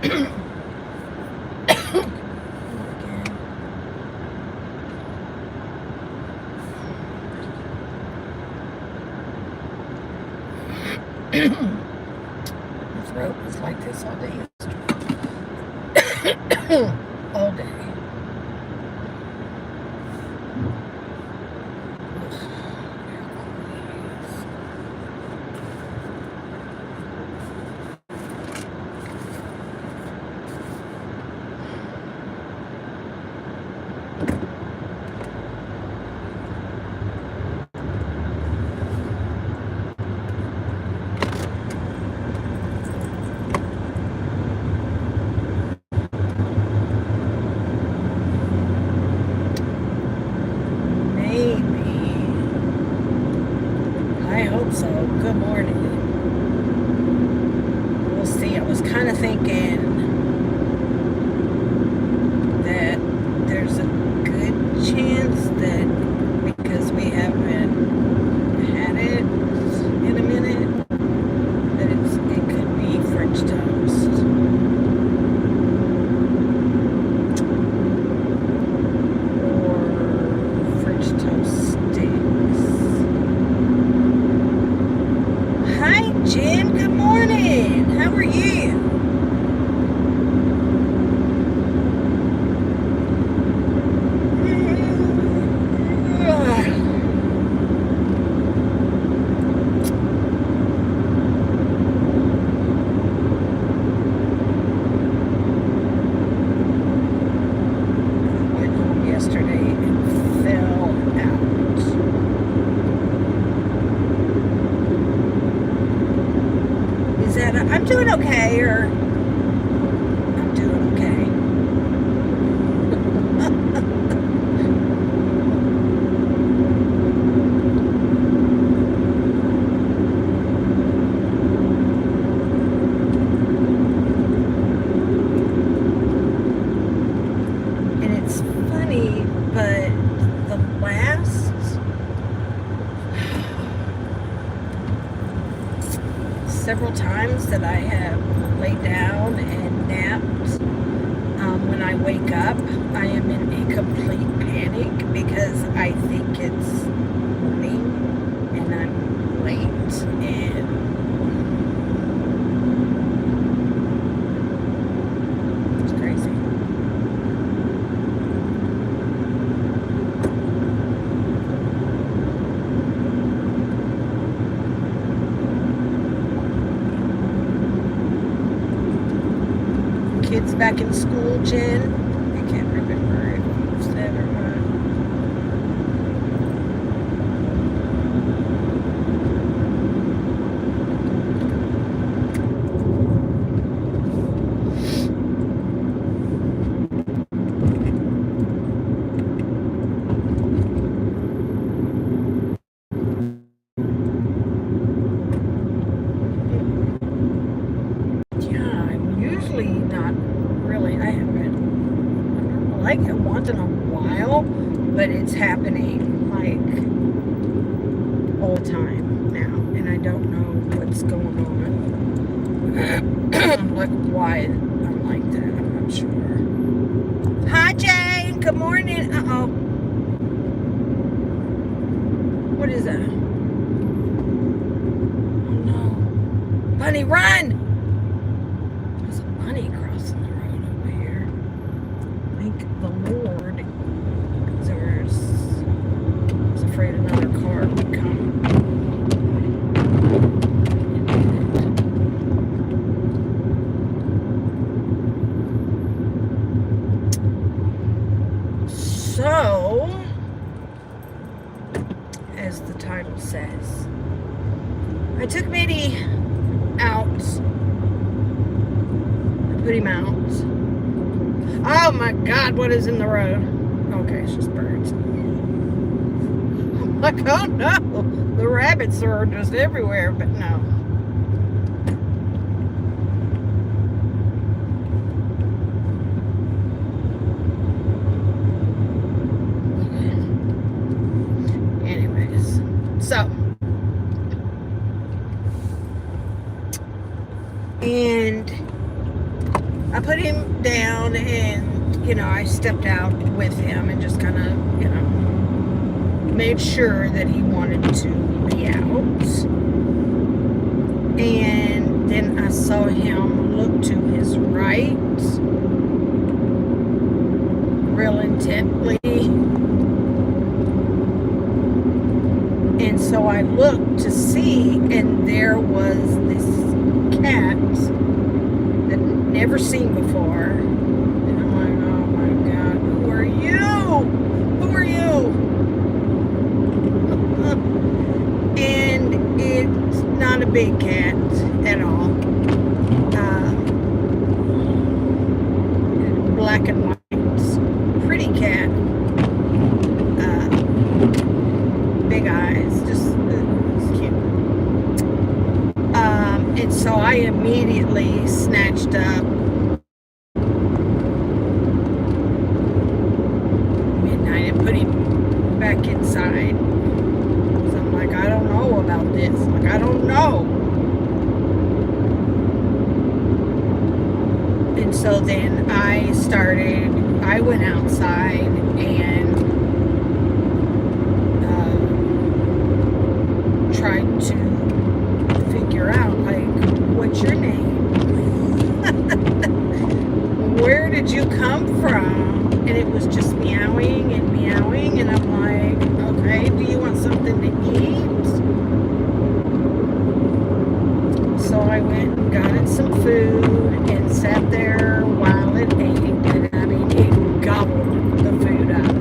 My throat was like this all day yesterday. All day. So, good morning. We'll see. I was kind of thinking that there's a good chance that because we haven't had it in a minute, that it could be French toast. Or French toast sticks. Hi, Jim. Good morning. How are you? Went home yesterday and fell out. I'm doing okay, or I'm doing okay. And it's funny, but the last several times that I have laid down and napped, when I wake up, I am in a complete panic because I think it's morning and I'm late, and it's crazy. Kids back in school, Jen? I can't remember if you said or not. Yeah, I'm usually not really, I haven't like it once in a while, but it's happening like all the time now, and I don't know what's going on. Like why I'm like that, I'm not sure. Hi, Jane. Good morning. Uh-oh. What is that? Oh no. Bunny, run! There's a bunny crossing the road over here. Thank the Lord. I was afraid another car would come. So, as the title says, I took Mitty out. I put him out. Oh my God, what is in the road? Okay, it's just birds. I'm like, oh no, the rabbits are just everywhere, but no. Anyways, so, and I put him down and, I stepped out with him and just kind of, made sure that he wanted to be out. And then I saw him look to his right real intently. And so I looked to see, and there was this cat that I'd never seen before. And I'm like, oh my God, who are you? Who are you? And it's not a big cat at all. Black and white, pretty cat. Big eyes, just it's cute. And so I immediately snatched up Midnight and put him back inside. So I'm like, I don't know about this. Like, I don't know. And so then I went outside and tried to figure out, like, what's your name? Where did you come from? And it was just meowing and meowing, and I'm like, okay, do you want something to eat? So I went and got it some food and sat there while it ate, and I mean, it gobbled the food up.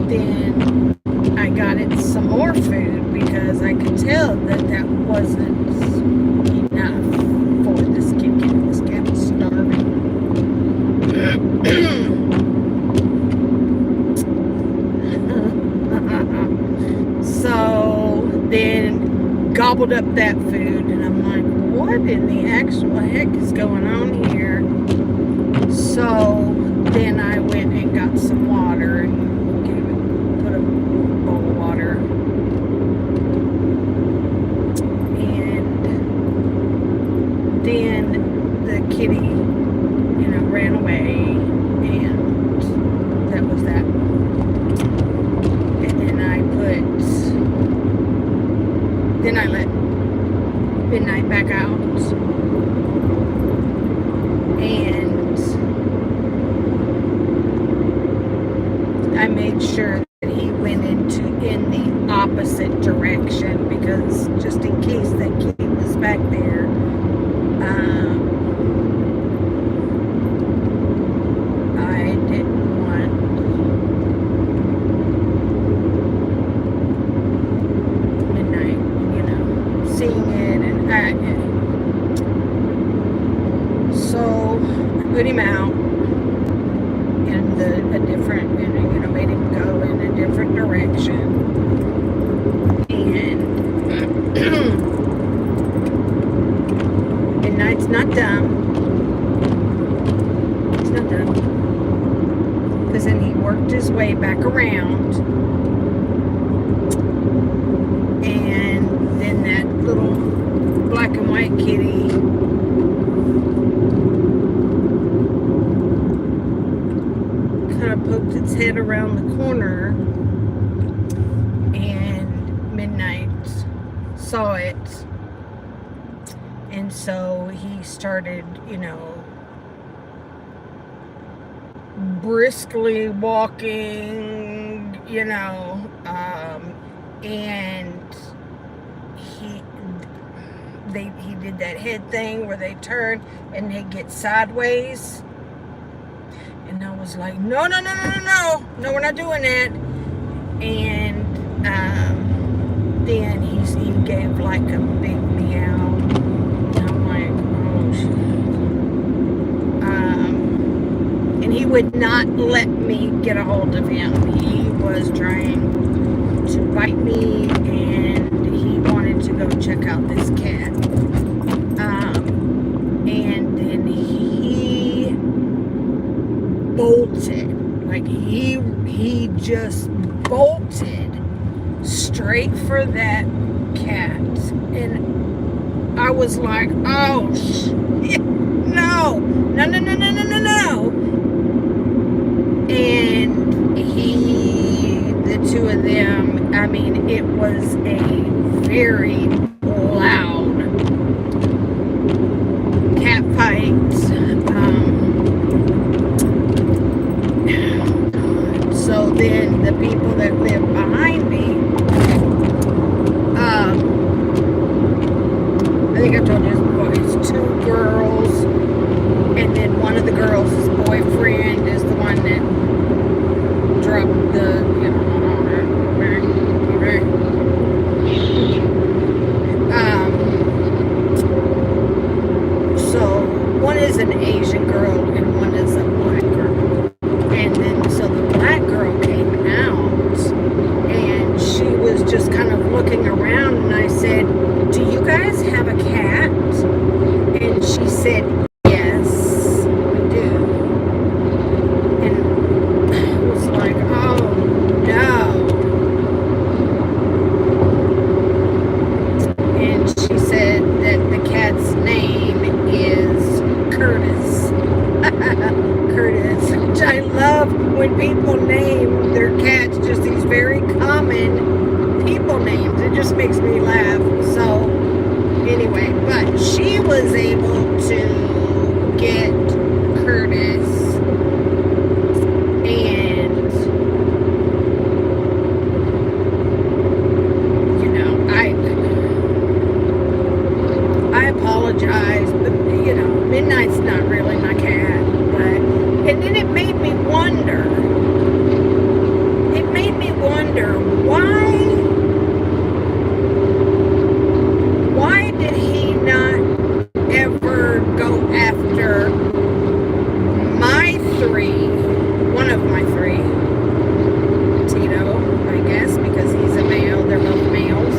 Then I got it some more food because I could tell that wasn't enough for this kitty. This cat was starving. So then gobbled up that food, and I'm like, what in the actual heck is going on here? So then I went and got some water and put a bowl of water, and then the kitty, ran away, and that was that. And then I let Midnight back out, and I made sure that he went in the opposite direction, because just in case that kitty was back there, I didn't want Midnight, seeing it, and so I put him out in a different, made him go in a different direction. And Midnight's not done. He's not done. Because then he worked his way back around. And then that little black and white kitty kind of poked its head around the corner, and Midnight saw it, and so he started, briskly walking, and he did that head thing where they turn and they get sideways. And I was like, no, we're not doing that. And then he gave like a big meow. And I'm like, oh shit. And he would not let me get a hold of him. He was trying to bite me, and he wanted to go check out this cat. And then he bolted. Like he just bolted straight for that cat. And I was like, oh, shit, no, no, no, no, no, no, no, no. And the two of them, I mean, it was a very loud cat fight. So then the people that live behind me, I think I told you this before, it's two girls, and then one of the girls' boyfriend is the one that dropped the, you know, so one is an Asian girl and one is a black girl. And then so the black girl came out and she was just kind of looking around, and I said, do you guys have a cat? And she said, yes, we do. And I was like, oh no. And she said that the cat's name is Curtis. Curtis, which I love when people name their cats just these very common people names. It just makes me laugh. So anyway, but she was able to get Curtis, and you know, I apologize, but you know, Midnight's not really my cat. But and then it made me wonder. It made me wonder why did he not ever go after my three, one of my three, Tito, I guess, because he's a male, they're both males.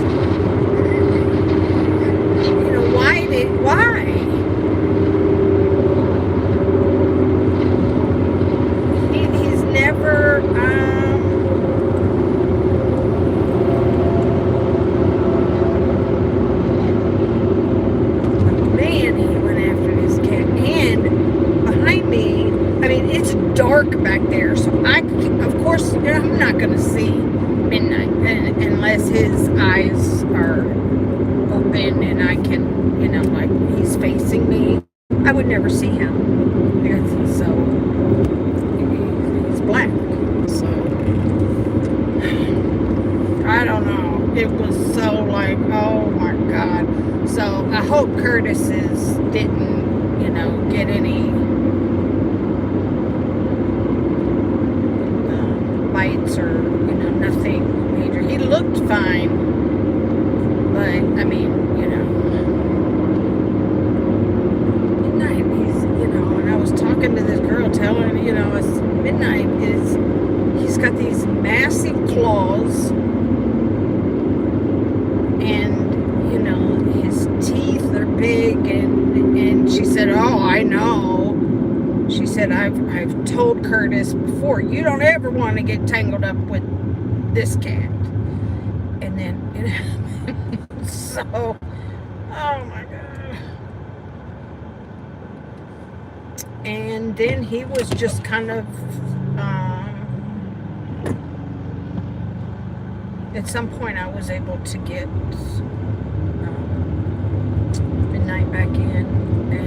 You know, why? He's never, dark back there, so of course, I'm not going to see Midnight unless his eyes are open and I can, you know, like he's facing me. I would never see him because he's black. So I don't know. It was so like, oh my God. So I hope Curtis's didn't, you know, get any bites or, you know, nothing major. He looked fine, but I mean, you know, Midnight, he's, you know, and I was talking to this girl telling her, you know, Midnight he's got these massive claws, and, you know, his teeth are big, and she said, oh, I know. She said, I've told Curtis before, you don't ever want to get tangled up with this cat. And then it happened. So, oh my God. And then he was just kind of, at some point I was able to get Midnight back in, and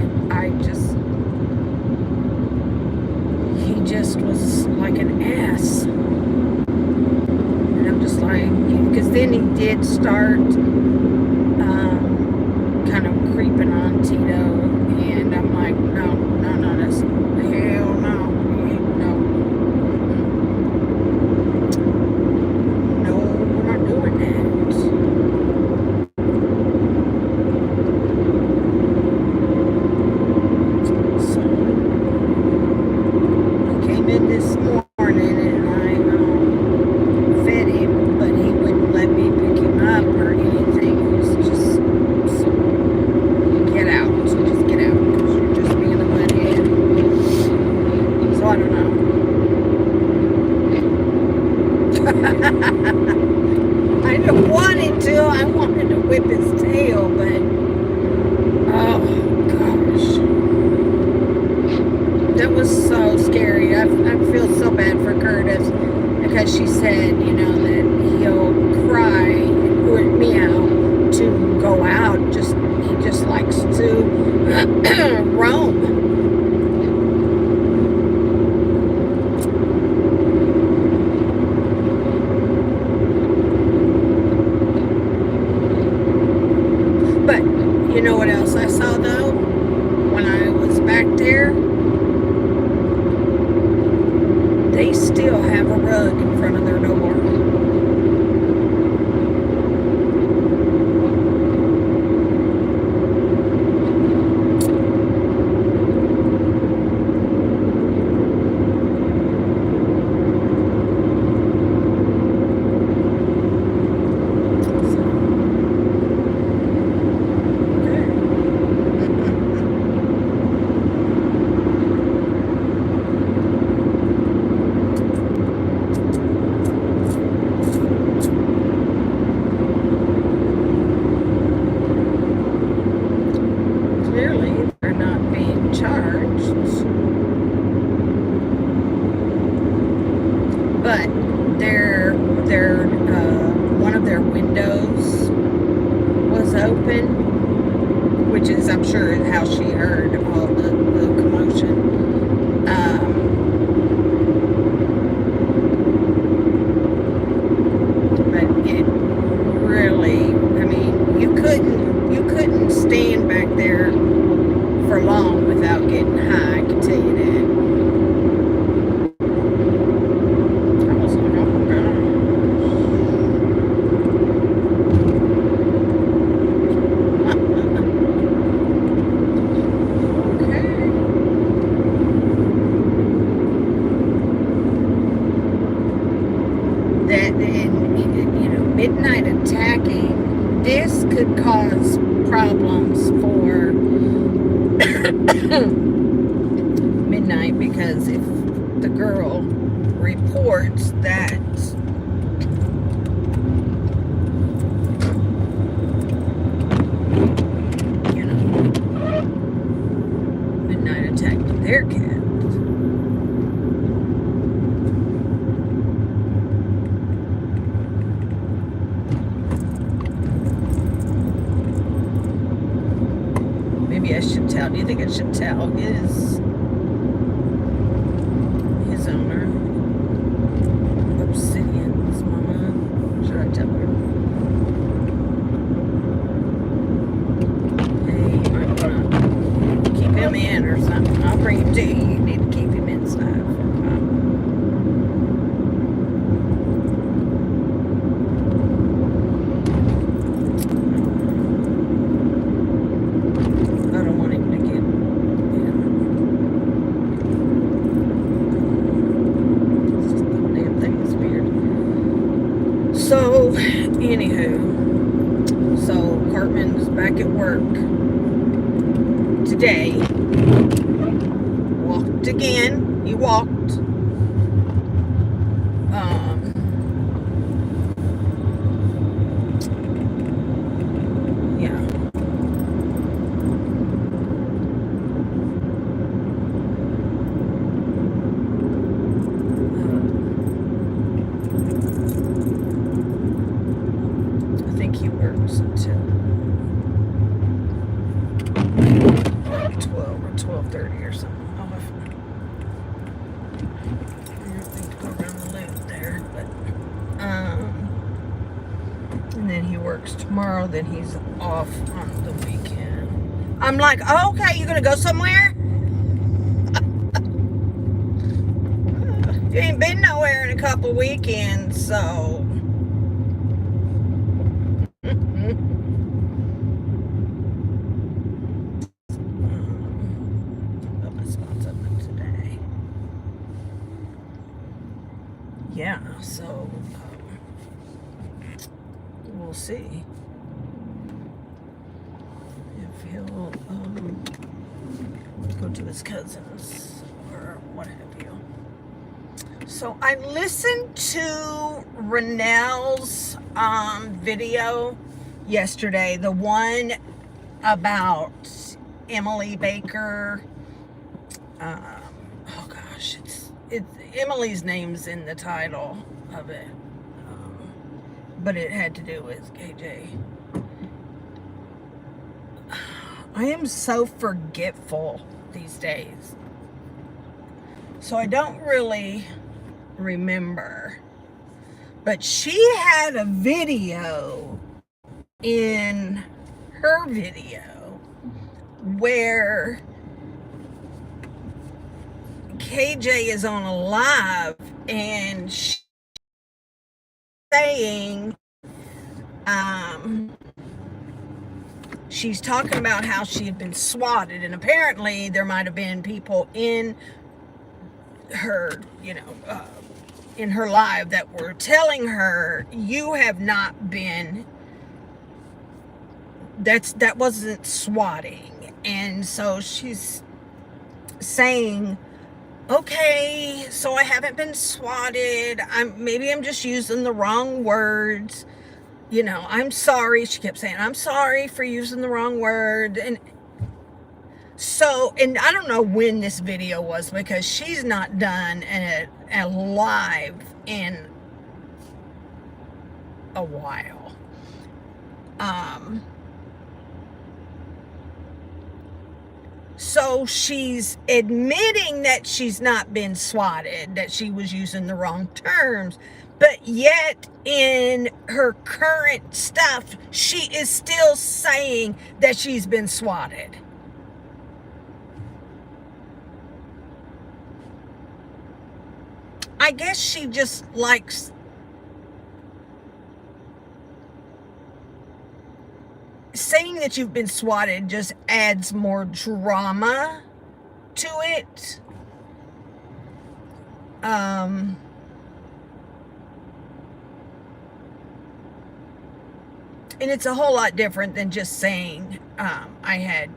he just was like an ass. And I'm just like, because then he did start kind of creeping on Tito, and I'm like, no, that's hell no. No, we're not doing that. This morning, and I fed him, but he wouldn't let me pick him up or anything. He was just, get out, so just get out, because you're just being a butthead. So I don't know. I wanted to. I wanted to whip his tail, but oh gosh, that was so scary. I feel so bad for Curtis because she said, that he'll cry or meow to go out. He just likes to roam. But you know what else I saw though? When I was back there, they still have a rug in front of their door. Clearly, they're not being charged, but their one of their windows was open, which is, I'm sure, how she heard all the commotion. But it really, I mean, you couldn't stand back there for long without getting high, I can tell you that. I was like, oh my God. Okay. That, and midnight attacking, this could cause problems for midnight, because if the girl reports that midnight attacked their cat, maybe I should tell. Do you think I should tell his owner, Obsidian's mama? Should I tell her? Hey, you might want to keep him in or something. I'll bring him to you. You need to keep him inside. I don't want him to get, it's just the whole damn thing is weird. So, anywho, so Cartman's back at work today. Walked again. He walked. Yeah. I think he works until 12 or 12:30 or something. I don't think to go around the loop there, but and then he works tomorrow. Then he's off on the weekend. I'm like, oh, okay, you're gonna go somewhere? You ain't been nowhere in a couple weekends, so. Yeah, so we'll see if he'll go to his cousin's or what have you. So I listened to Renell's video yesterday, the one about Emily Baker. Oh gosh, it's Emily's name's in the title of it, but it had to do with KJ. I am so forgetful these days, so I don't really remember. But she had a video in her video where KJ is on a live and she's saying, she's talking about how she had been swatted, and apparently there might have been people in her, in her live that were telling her, you have not been, that wasn't swatting. And so she's saying, okay, so I haven't been swatted. Maybe I'm just using the wrong words. I'm sorry. She kept saying, I'm sorry for using the wrong word. And so, and I don't know when this video was, because she's not done a live in a while. So she's admitting that she's not been swatted, that she was using the wrong terms, but yet in her current stuff, she is still saying that she's been swatted. I guess she just likes saying that you've been swatted, just adds more drama to it. And it's a whole lot different than just saying, I had,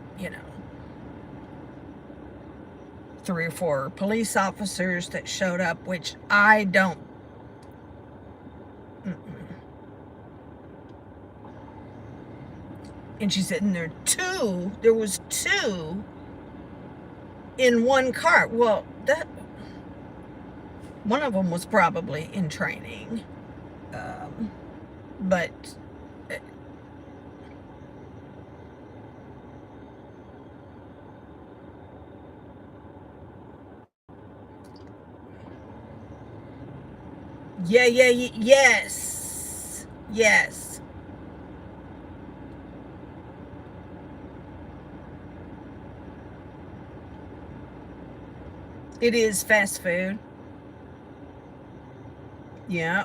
3 or 4 police officers that showed up, which I don't. And she said, and there was 2 in one car. Well, that one of them was probably in training. But yes. It is fast food. Yeah.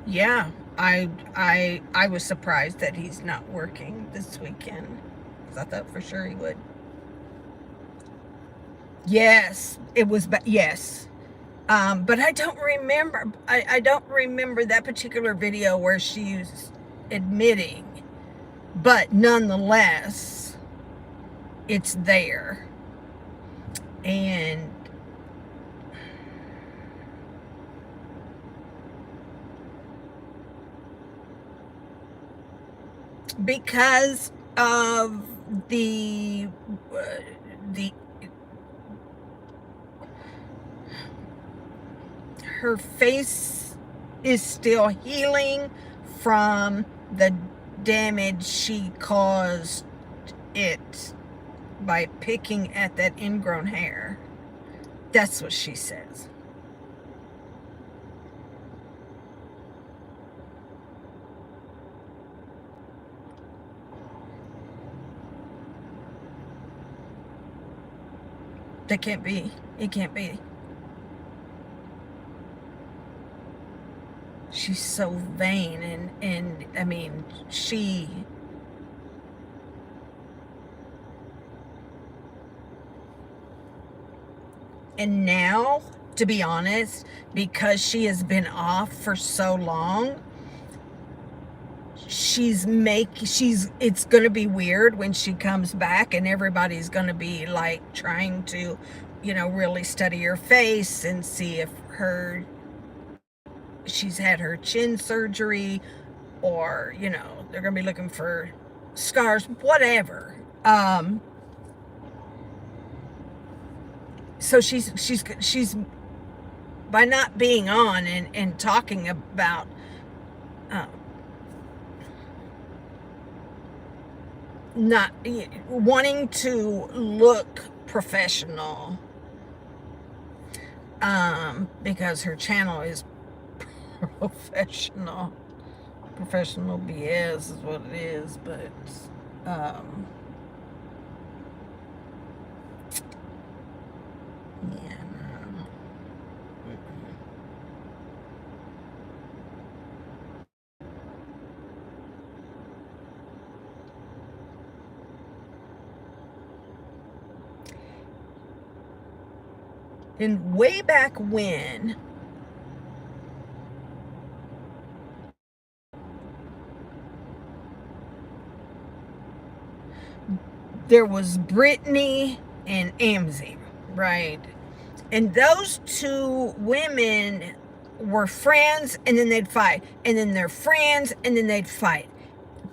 Yeah. I was surprised that he's not working this weekend, because I thought for sure he would. Yes, it was. Yes. But I don't remember. I don't remember that particular video where she's admitting, but nonetheless, it's there. And because of her face is still healing from the damage she caused it by picking at that ingrown hair. That's what she says. That can't be. It can't be. She's so vain, and I mean, and now, to be honest, because she has been off for so long, it's going to be weird when she comes back and everybody's going to be like trying to, really study her face and see if she's had her chin surgery, or they're going to be looking for scars, whatever. So she's by not being on and talking about not wanting to look professional, because her channel is professional BS is what it is, but yeah, no. And way back when, there was Brittany and Amzie, right? And those two women were friends, and then they'd fight, and then they're friends, and then they'd fight,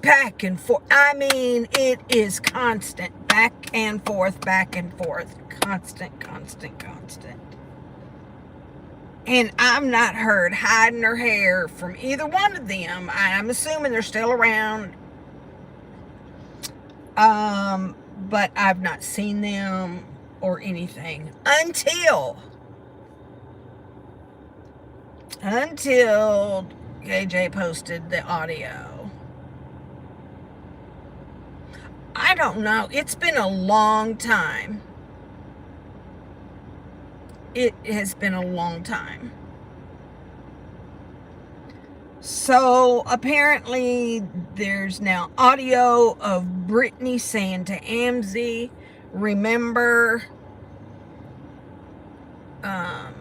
back and forth. I mean, it is constant, back and forth, constant. And I'm not heard hiding her hair from either one of them. I'm assuming they're still around. But I've not seen them or anything until KJ posted the audio. I don't know. It's been a long time. It has been a long time. So apparently there's now audio of Brittany saying to Amzie, remember, well,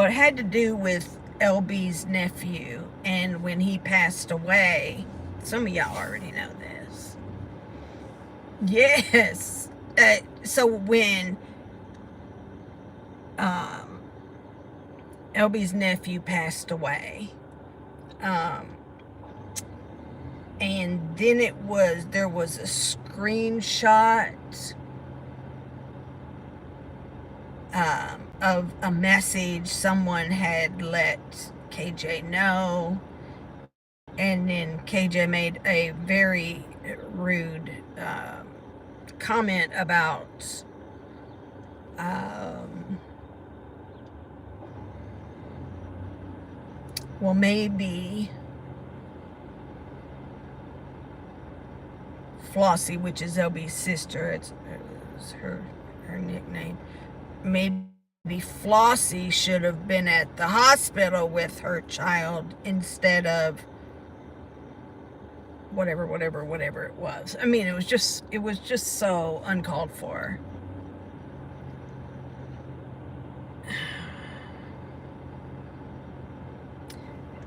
it had to do with LB's nephew, and when he passed away, some of y'all already know this. Yes. So when LB's nephew passed away, and then there was a screenshot of a message someone had let KJ know, and then KJ made a very rude comment about well, maybe Flossie, which is LB's sister, it's her nickname, maybe Flossie should have been at the hospital with her child instead of whatever it was. I mean, it was just so uncalled for.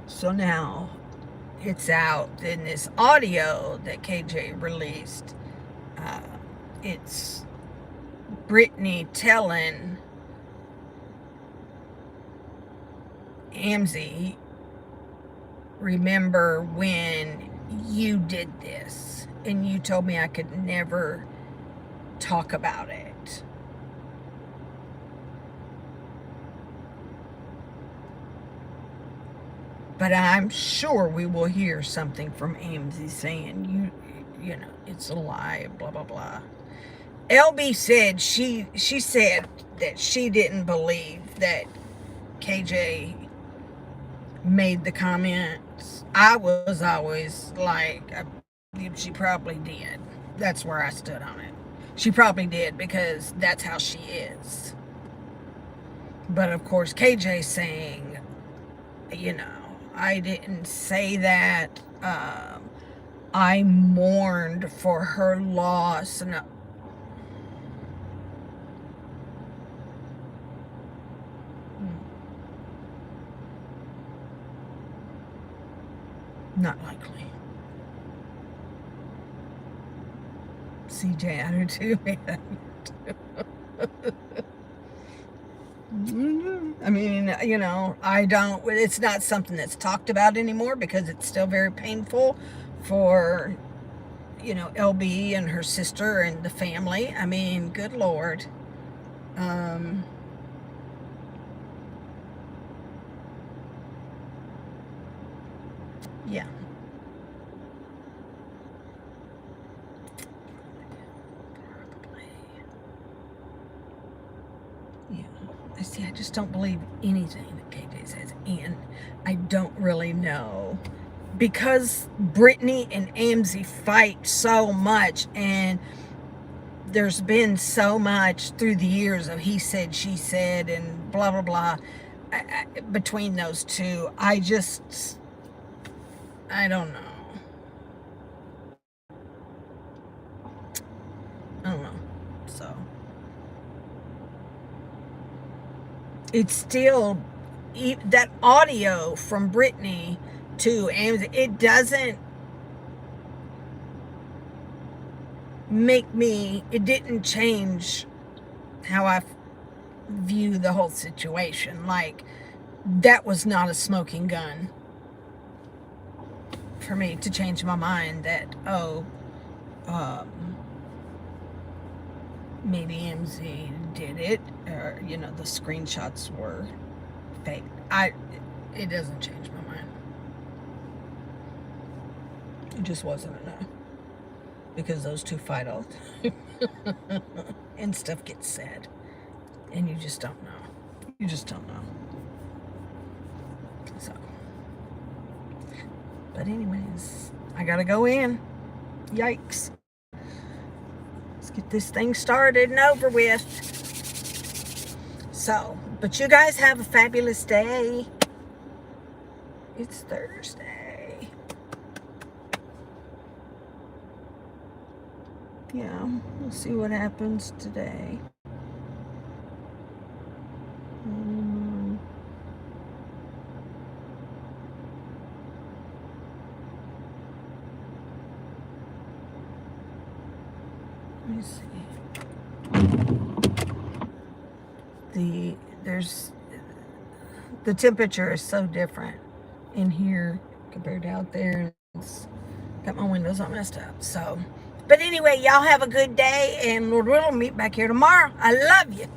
So now it's out in this audio that KJ released. It's Brittany telling Amzie, remember when you did this and you told me I could never talk about it. But I'm sure we will hear something from Amzie saying, you know, it's a lie, blah, blah, blah. LB said she said that she didn't believe that KJ made the comments. I was always like, she probably did. That's where I stood on it. She probably did, because that's how she is. But of course, KJ saying, you know, I didn't say that. I mourned for her loss. And Not likely. CJ, I do too. I mean, you know, it's not something that's talked about anymore because it's still very painful for, you know, LB and her sister and the family. I mean, good Lord. Yeah. Yeah. I see. I just don't believe anything that KJ says, and I don't really know because Brittany and Amzie fight so much, and there's been so much through the years of he said, she said, and blah blah blah between those two. I don't know. I don't know. So it's still that audio from Brittany to Amzie. It doesn't it didn't change how I view the whole situation. Like, that was not a smoking gun for me to change my mind that, maybe MZ did it, or, you know, the screenshots were fake. It doesn't change my mind. It just wasn't enough. Because those two fight all and stuff gets said. And you just don't know. You just don't know. So. But anyways, I gotta go in. Yikes. Let's get this thing started and over with. So, but you guys have a fabulous day. It's Thursday. Yeah, we'll see what happens today. Let me see. The temperature is so different in here compared to out there. It's got my windows all messed up. So, but anyway, y'all have a good day, and Lord willing, we'll meet back here tomorrow. I love you.